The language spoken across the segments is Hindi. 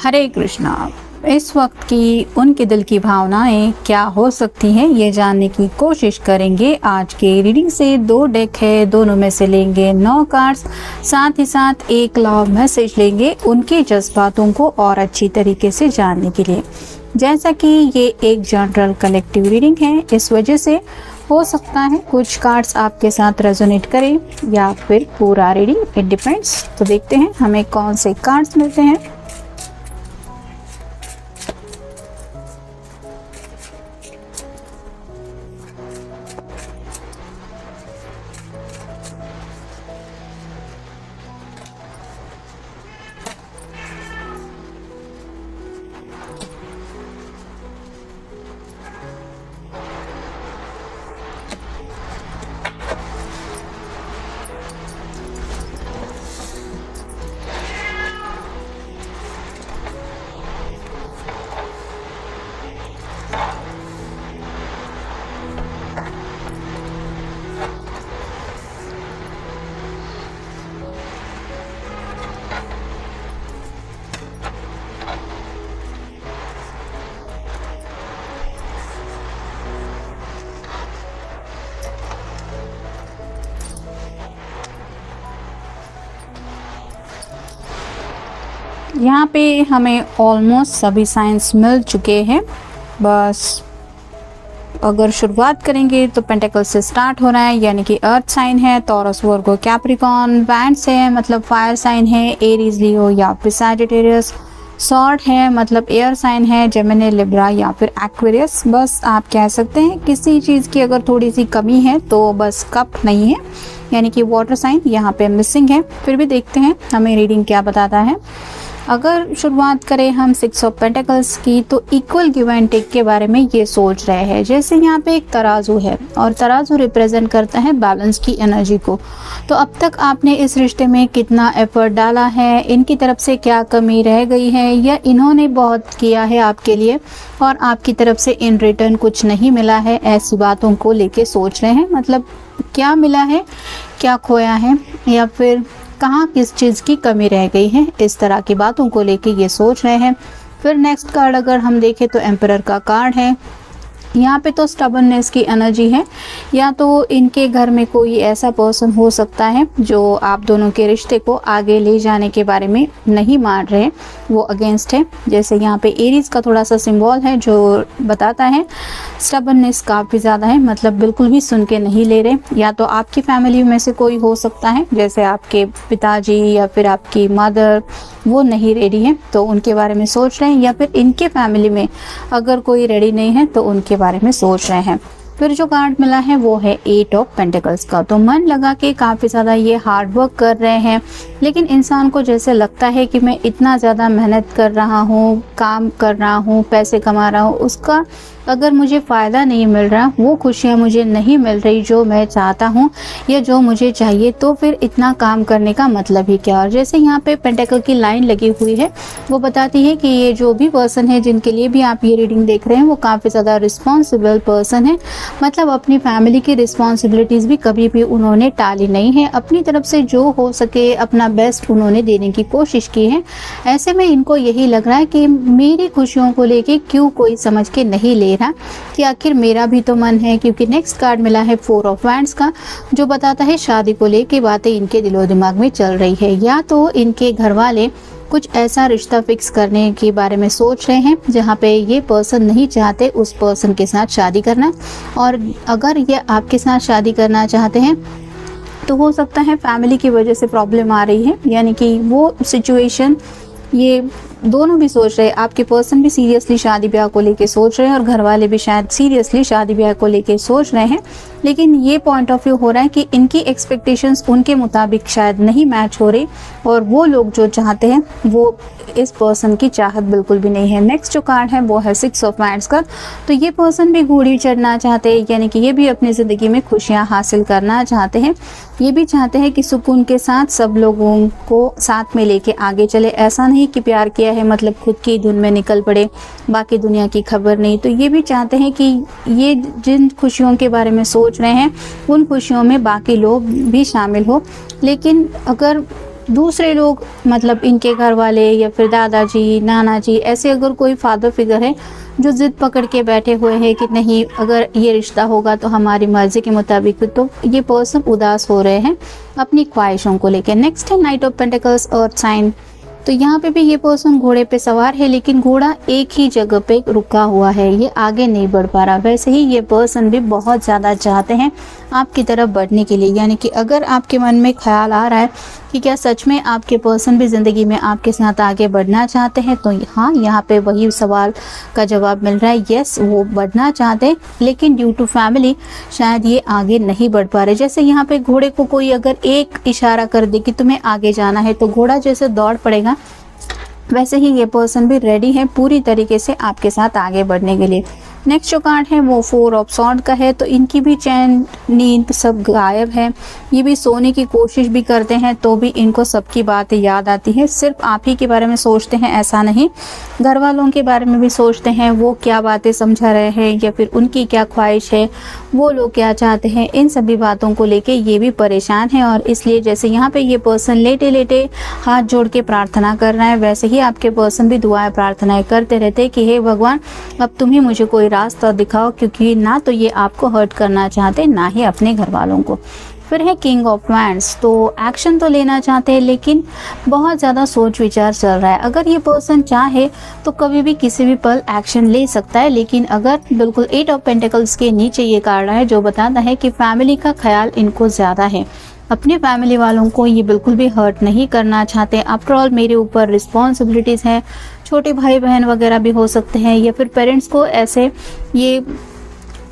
हरे कृष्णा। इस वक्त की उनके दिल की भावनाएं क्या हो सकती हैं, ये जानने की कोशिश करेंगे। आज के रीडिंग से 2 डेक है, दोनों में से लेंगे 9 कार्ड्स, साथ ही साथ एक लव मैसेज लेंगे उनके जज्बातों को और अच्छी तरीके से जानने के लिए। जैसा कि ये एक जनरल कलेक्टिव रीडिंग है, इस वजह से हो सकता है कुछ कार्ड्स आपके साथ रेजोनेट करें या फिर पूरा रीडिंग, इट डिपेंड्स। तो देखते हैं हमें कौन से कार्ड्स मिलते हैं। यहाँ पे हमें ऑलमोस्ट सभी साइंस मिल चुके हैं। बस अगर शुरुआत करेंगे तो पेंटेकल से स्टार्ट हो रहा है, यानी कि अर्थ साइन है, टॉरस, वर्गो, कैप्रिकॉर्न। वैंड्स है मतलब फायर साइन है, एरीज, लियो या फिर सैजिटेरियस। सॉर्ड है मतलब एयर साइन है, जेमिनी, लिब्रा या फिर एक्वेरियस। बस आप कह सकते हैं किसी चीज़ की अगर थोड़ी सी कमी है तो बस कप नहीं है, यानी कि वाटर साइन यहाँ पे मिसिंग है। फिर भी देखते हैं हमें रीडिंग क्या बताता है। अगर शुरुआत करें हम 6 ऑफ पेंटिकल्स की, तो इक्वल गिव एंड टेक के बारे में ये सोच रहे हैं। जैसे यहाँ पे एक तराजू है और तराजू रिप्रेजेंट करता है बैलेंस की एनर्जी को। तो अब तक आपने इस रिश्ते में कितना एफर्ट डाला है, इनकी तरफ से क्या कमी रह गई है, या इन्होंने बहुत किया है आपके लिए और आपकी तरफ से इन रिटर्न कुछ नहीं मिला है, ऐसी बातों को लेके सोच रहे हैं। मतलब क्या मिला है, क्या खोया है, या फिर कहाँ किस चीज़ की कमी रह गई है, इस तरह की बातों को लेके ये सोच रहे हैं। फिर नेक्स्ट कार्ड अगर हम देखें तो एम्परर का कार्ड है। यहाँ पे तो स्टबर्ननेस की एनर्जी है, या तो इनके घर में कोई ऐसा पर्सन हो सकता है जो आप दोनों के रिश्ते को आगे ले जाने के बारे में नहीं मान रहे, वो अगेंस्ट है। जैसे यहाँ पे एरीज का थोड़ा सा सिंबल है जो बताता है स्टबर्ननेस काफ़ी ज़्यादा है, मतलब बिल्कुल भी सुन के नहीं ले रहे। या तो आपकी फैमिली में से कोई हो सकता है, जैसे आपके पिताजी या फिर आपकी मदर, वो नहीं रेडी है तो उनके बारे में सोच रहे हैं, या फिर इनके फैमिली में अगर कोई रेडी नहीं है तो उनके बारे में सोच रहे हैं। फिर जो कार्ड मिला है वो है 8 ऑफ पेंटिकल्स का। तो मन लगा के काफ़ी ज़्यादा ये हार्ड वर्क कर रहे हैं, लेकिन इंसान को जैसे लगता है कि मैं इतना ज़्यादा मेहनत कर रहा हूँ, काम कर रहा हूँ, पैसे कमा रहा हूँ, उसका अगर मुझे फ़ायदा नहीं मिल रहा, वो खुशियाँ मुझे नहीं मिल रही जो मैं चाहता हूँ या जो मुझे चाहिए, तो फिर इतना काम करने का मतलब ही क्या। और जैसे यहाँ पे पेंटेकल की लाइन लगी हुई है, वो बताती है कि ये जो भी पर्सन है जिनके लिए भी आप ये रीडिंग देख रहे हैं, वो काफ़ी ज़्यादा रिस्पॉन्सिबल पर्सन है। मतलब अपनी फैमिली की रिस्पॉन्सिबिलिटीज़ भी कभी भी उन्होंने टाली नहीं है, अपनी तरफ से जो हो सके अपना बेस्ट उन्होंने देने की कोशिश की है। ऐसे में इनको यही लग रहा है कि मेरी खुशियों को लेके क्यों कोई समझ के नहीं ले रहा, कि आखिर मेरा भी तो मन है। क्योंकि नेक्स्ट कार्ड मिला है 4 ऑफ वैंड्स का, जो बताता है शादी को लेके बातें इनके दिलो दिमाग में चल रही है, या तो इनके घर वाले कुछ ऐसा रिश्ता फिक्स करने के बारे में सोच रहे हैं जहाँ पे ये पर्सन नहीं चाहते उस पर्सन के साथ शादी करना, और अगर ये आपके साथ शादी करना चाहते हैं तो हो सकता है फैमिली की वजह से प्रॉब्लम आ रही है, यानी कि वो सिचुएशन ये दोनों भी सोच रहे हैं। आपके पर्सन भी सीरियसली शादी ब्याह को लेके सोच रहे हैं और घर वाले भी शायद सीरियसली शादी ब्याह को लेके सोच रहे हैं, लेकिन ये पॉइंट ऑफ व्यू हो रहा है कि इनकी एक्सपेक्टेशंस उनके मुताबिक शायद नहीं मैच हो रही, और वो लोग जो चाहते हैं वो इस पर्सन की चाहत बिल्कुल भी नहीं है। नेक्स्ट जो कार्ड है वो है 6 ऑफ वैंड्स का। तो ये पर्सन भी घोड़ी चढ़ना चाहते हैं, यानी कि ये भी अपनी ज़िंदगी में खुशियाँ हासिल करना चाहते हैं। ये भी चाहते हैं कि सुकून के साथ सब लोगों को साथ में लेके आगे चले। ऐसा नहीं कि प्यार किया है मतलब खुद की धुन में निकल पड़े, बाकी दुनिया की खबर नहीं। तो ये भी चाहते हैं कि ये जिन खुशियों के बारे में सोच रहे हैं उन खुशियों में बाकी लोग भी शामिल हो। लेकिन अगर दूसरे लोग मतलब इनके घर वाले या फिर दादाजी, नाना जी, ऐसे अगर कोई फादर फिगर है जो जिद पकड़ के बैठे हुए हैं कि नहीं, अगर ये रिश्ता होगा तो हमारी मर्जी के मुताबिक, तो ये पर्सन उदास हो रहे हैं अपनी ख्वाहिशों को लेकर। नेक्स्ट है knight of pentacles, earth sign. तो यहाँ पे भी ये पर्सन घोड़े पे सवार है, लेकिन घोड़ा एक ही जगह पे रुका हुआ है, ये आगे नहीं बढ़ पा रहा। वैसे ही ये पर्सन भी बहुत ज़्यादा चाहते हैं आपकी तरफ बढ़ने के लिए, यानी कि अगर आपके मन में ख्याल आ रहा है कि क्या सच में आपके पर्सन भी ज़िंदगी में आपके साथ आगे बढ़ना चाहते हैं, तो हाँ, यहाँ पे वही सवाल का जवाब मिल रहा है। यस, वो बढ़ना चाहते हैं, लेकिन ड्यू टू फैमिली शायद ये आगे नहीं बढ़ पा रहे। जैसे यहाँ पे घोड़े को कोई अगर एक इशारा कर दे कि तुम्हें आगे जाना है, तो घोड़ा जैसे दौड़ पड़ेगा, वैसे ही ये पर्सन भी रेडी है पूरी तरीके से आपके साथ आगे बढ़ने के लिए। नेक्स्ट जो कार्ड है वो 4 ऑफ स्वॉर्ड का है। तो इनकी भी चैन, नींद सब गायब है। ये भी सोने की कोशिश भी करते हैं तो भी इनको सबकी बातें याद आती है। सिर्फ आप ही के बारे में सोचते हैं ऐसा नहीं, घर वालों के बारे में भी सोचते हैं, वो क्या बातें समझा रहे हैं या फिर उनकी क्या ख्वाहिश है, वो लोग क्या चाहते हैं, इन सभी बातों को लेके ये भी परेशान है। और इसलिए जैसे यहाँ पे ये पर्सन लेटे लेटे हाथ जोड़ के प्रार्थना कर रहा है, वैसे ही आपके पर्सन भी दुआएं प्रार्थनाएं करते रहते हैं कि हे भगवान, अब तुम ही मुझे कोई रास्ता दिखाओ, क्योंकि ना तो ये आपको हर्ट करना चाहते, ना ही अपने घर वालों को। फिर है किंग ऑफ वैंड्स। तो एक्शन तो लेना चाहते हैं, लेकिन बहुत ज़्यादा सोच विचार चल रहा है। अगर ये पर्सन चाहे तो कभी भी किसी भी पल एक्शन ले सकता है, लेकिन अगर बिल्कुल 8 ऑफ पेंटिकल्स के नीचे ये कार्ड है जो बताता है कि फैमिली का ख्याल इनको ज़्यादा है, अपने फैमिली वालों को ये बिल्कुल भी हर्ट नहीं करना चाहते। आफ्टर ऑल मेरे ऊपर रिस्पॉन्सिबिलिटीज़ हैं, छोटे भाई बहन वगैरह भी हो सकते हैं, या फिर पेरेंट्स को ऐसे ये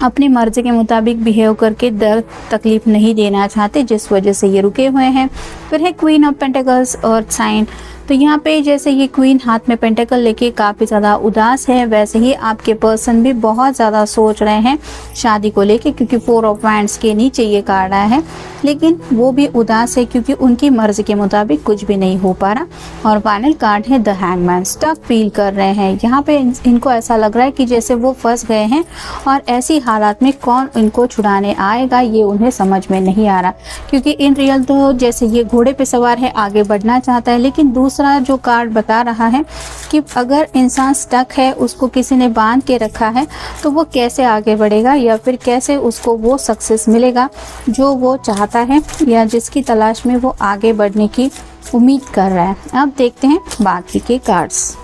अपनी मर्जी के मुताबिक बिहेव करके दर्द तकलीफ नहीं देना चाहते, जिस वजह से ये रुके हुए हैं। फिर है queen of pentacles, earth sign. तो यहाँ पे जैसे ये क्वीन हाथ में पेंटिकल लेके काफ़ी ज़्यादा उदास है, वैसे ही आपके पर्सन भी बहुत ज़्यादा सोच रहे हैं शादी को लेके, क्योंकि 4 ऑफ वैंड्स के नीचे ये कार्ड आया है, लेकिन वो भी उदास है क्योंकि उनकी मर्जी के मुताबिक कुछ भी नहीं हो पा रहा। और फाइनल कार्ड है द हैंगमैन। स्टक फील कर रहे हैं, यहाँ पे इनको ऐसा लग रहा है कि जैसे वो फंस गए हैं और ऐसी हालात में कौन इनको छुड़ाने आएगा ये उन्हें समझ में नहीं आ रहा। क्योंकि इन रियल तो जैसे ये घोड़े पे सवार है, आगे बढ़ना चाहता है, लेकिन दूसरा जो कार्ड बता रहा है कि अगर इंसान स्टक है, उसको किसी ने बांध के रखा है, तो वो कैसे आगे बढ़ेगा या फिर कैसे उसको वो सक्सेस मिलेगा जो वो चाहता है या जिसकी तलाश में वो आगे बढ़ने की उम्मीद कर रहा है। अब देखते हैं बाकी के कार्ड्स।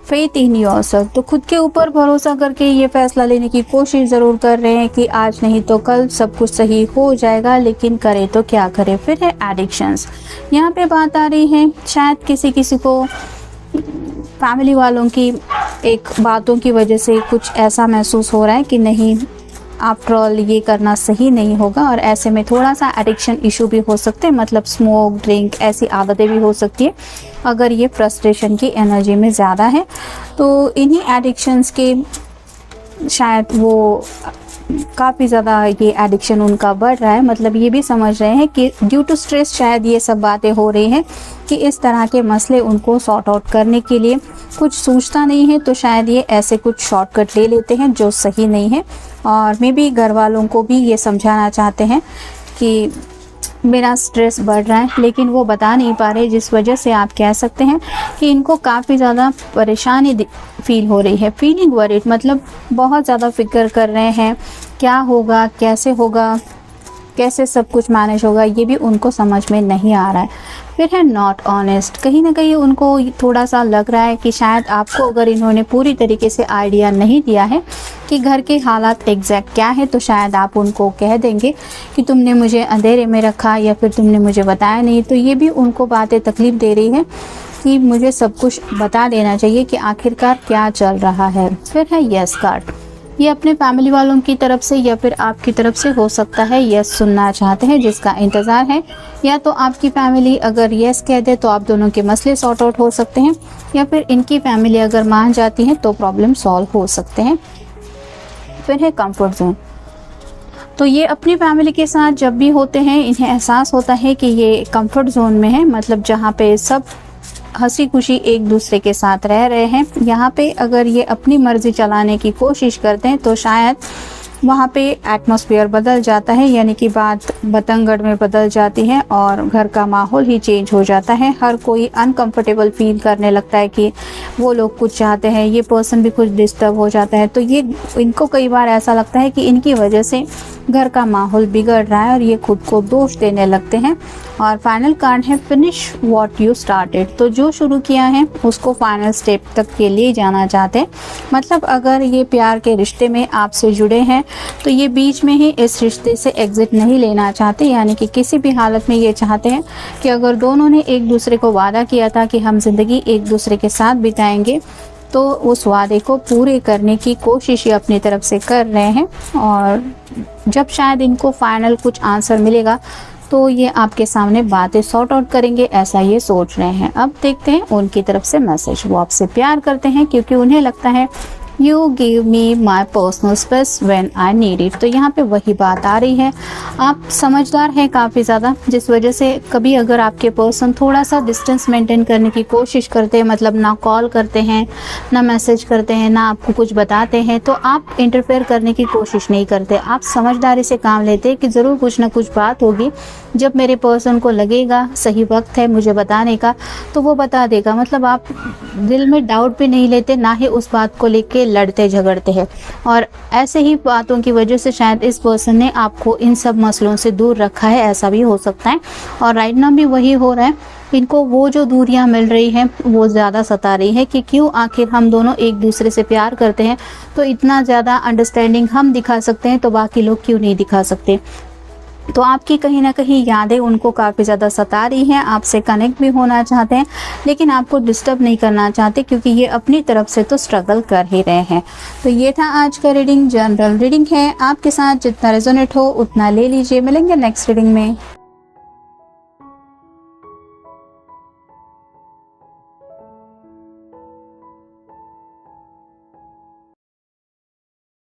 Faith in yourself. तो खुद के ऊपर भरोसा करके ये फैसला लेने की कोशिश ज़रूर कर रहे हैं कि आज नहीं तो कल सब कुछ सही हो जाएगा, लेकिन करे तो क्या करे। फिर है एडिक्शंस। यहाँ पे बात आ रही है शायद किसी को फैमिली वालों की एक बातों की वजह से कुछ ऐसा महसूस हो रहा है कि नहीं, आफ्टर ऑल ये करना सही नहीं होगा, और ऐसे में थोड़ा सा एडिक्शन इशू भी हो सकते हैं, मतलब स्मोक, ड्रिंक, ऐसी आदतें भी हो सकती है अगर ये फ्रस्ट्रेशन की एनर्जी में ज़्यादा है। तो इन्हीं एडिक्शंस के शायद वो काफ़ी ज़्यादा ये एडिक्शन उनका बढ़ रहा है, मतलब ये भी समझ रहे हैं कि ड्यू टू स्ट्रेस शायद ये सब बातें हो रही हैं कि इस तरह के मसले उनको सॉर्ट आउट करने के लिए कुछ सूझता नहीं है, तो शायद ये ऐसे कुछ शॉर्टकट ले लेते हैं जो सही नहीं है। और मे बी घर वालों को भी ये समझाना चाहते हैं कि मेरा स्ट्रेस बढ़ रहा है, लेकिन वो बता नहीं पा रहे, जिस वजह से आप कह सकते हैं कि इनको काफ़ी ज़्यादा परेशानी फील हो रही है। फीलिंग वरीड, मतलब बहुत ज़्यादा फिक्र कर रहे हैं क्या होगा, कैसे होगा, कैसे सब कुछ मैनेज होगा, ये भी उनको समझ में नहीं आ रहा है। फिर है नॉट ऑनेस्ट। कहीं ना कहीं उनको थोड़ा सा लग रहा है कि शायद आपको अगर इन्होंने पूरी तरीके से आइडिया नहीं दिया है कि घर के हालात एग्जैक्ट क्या है, तो शायद आप उनको कह देंगे कि तुमने मुझे अंधेरे में रखा या फिर तुमने मुझे बताया नहीं। तो ये भी उनको बातें तकलीफ़ दे रही है कि मुझे सब कुछ बता देना चाहिए कि आखिरकार क्या चल रहा है। फिर है यस कार्ड। ये अपने फैमिली वालों की तरफ से या फिर आपकी तरफ से हो सकता है यस सुनना चाहते हैं, जिसका इंतज़ार है। या तो आपकी फैमिली अगर यस कह दे तो आप दोनों के मसले सॉर्ट आउट हो सकते हैं, या फिर इनकी फैमिली अगर मान जाती है तो प्रॉब्लम सॉल्व हो सकते हैं। फिर है कंफर्ट जोन। तो ये अपनी फैमिली के साथ जब भी होते हैं इन्हें एहसास होता है कि ये कंफर्ट जोन में है, मतलब जहाँ पे सब हंसी खुशी एक दूसरे के साथ रह रहे हैं। यहाँ पे अगर ये अपनी मर्जी चलाने की कोशिश करते हैं तो शायद वहाँ पे एटमॉस्फेयर बदल जाता है, यानी कि बात बतंगड़ में बदल जाती है और घर का माहौल ही चेंज हो जाता है। हर कोई अनकंफर्टेबल फील करने लगता है कि वो लोग कुछ चाहते हैं, ये पर्सन भी कुछ डिस्टर्ब हो जाता है। तो ये इनको कई बार ऐसा लगता है कि इनकी वजह से घर का माहौल बिगड़ रहा है और ये खुद को दोष देने लगते हैं। और फाइनल कार्ड है फिनिश व्हाट यू स्टार्टेड। तो जो शुरू किया है उसको फाइनल स्टेप तक के लिए जाना चाहते हैं। मतलब अगर ये प्यार के रिश्ते में आपसे जुड़े हैं तो ये बीच में ही इस रिश्ते से एग्जिट नहीं लेना चाहते, यानी कि किसी भी हालत में ये चाहते हैं कि अगर दोनों ने एक दूसरे को वादा किया था कि हम जिंदगी एक दूसरे के साथ बिताएंगे, तो उस वादे को पूरे करने की कोशिश ये अपनी तरफ से कर रहे हैं। और जब शायद इनको फाइनल कुछ आंसर मिलेगा तो ये आपके सामने बातें सॉर्ट आउट करेंगे, ऐसा ये सोच रहे हैं। अब देखते हैं उनकी तरफ से मैसेज। वो आपसे प्यार करते हैं क्योंकि उन्हें लगता है you give me my personal space when I need it. तो यहाँ पे वही बात आ रही है, आप समझदार हैं काफ़ी ज़्यादा, जिस वजह से कभी अगर आपके पर्सन थोड़ा सा डिस्टेंस मेंटेन करने की कोशिश करते हैं, मतलब ना कॉल करते हैं, ना मैसेज करते हैं, ना आपको कुछ बताते हैं, तो आप इंटरफेयर करने की कोशिश नहीं करते। आप समझदारी से काम लेते हैं कि ज़रूर कुछ ना कुछ बात होगी, जब मेरे पर्सन को लगेगा सही वक्त है मुझे बताने का तो वो बता देगा। मतलब आप दिल में डाउट भी नहीं लेते, ना ही उस बात को लेके लड़ते झगड़ते हैं। और ऐसे ही बातों की वजह से शायद इस पर्सन ने आपको इन सब मसलों से दूर रखा है, ऐसा भी हो सकता है। और राइट नाउ भी वही हो रहा है, इनको वो जो दूरियां मिल रही हैं वो ज़्यादा सता रही है कि क्यों आखिर हम दोनों एक दूसरे से प्यार करते हैं तो इतना ज़्यादा अंडरस्टैंडिंग हम दिखा सकते हैं तो बाकी लोग क्यों नहीं दिखा सकते। तो आपकी कहीं ना कहीं यादें उनको काफ़ी ज़्यादा सता रही हैं, आपसे कनेक्ट भी होना चाहते हैं लेकिन आपको डिस्टर्ब नहीं करना चाहते क्योंकि ये अपनी तरफ से तो स्ट्रगल कर ही रहे हैं। तो ये था आज का रीडिंग, जनरल रीडिंग है, आपके साथ जितना रेजोनेट हो उतना ले लीजिए। मिलेंगे नेक्स्ट रीडिंग में।